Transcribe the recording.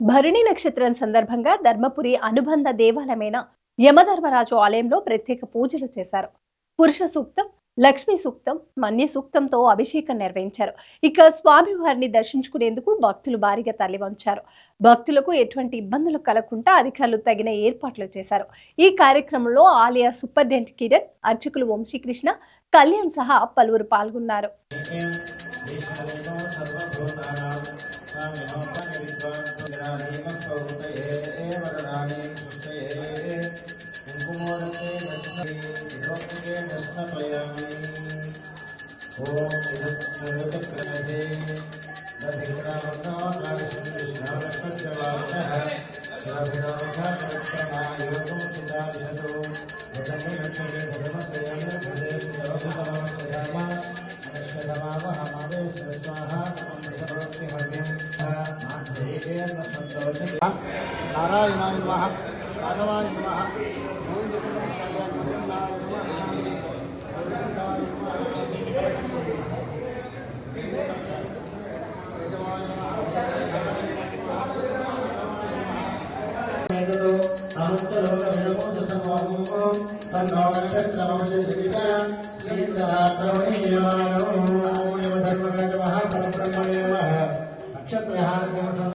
భరణి నక్షత్రం సందర్భంగా ధర్మపురి అనుబంధ దేవాలయమైన యమధర్మరాజు ఆలయంలో ప్రత్యేక పూజలు చేశారు. పురుష సూక్తం, లక్ష్మీ సూక్తం, మన్య సూక్తంతో అభిషేకం నిర్వహించారు. ఇక స్వామివారిని దర్శించుకునేందుకు భక్తులు భారీగా తరలివచ్చారు. భక్తులకు ఎటువంటి ఇబ్బందులు కలగకుండా అధికారులు తగిన ఏర్పాట్లు చేశారు. ఈ కార్యక్రమంలో ఆలయ సూపరింటెండెంట్ కిరణ్, అర్చకులు వంశీకృష్ణ, కళ్యాణ్ సహా పలువురు పాల్గొన్నారు. नारायणाय नमः माधवाय नमः गोविंद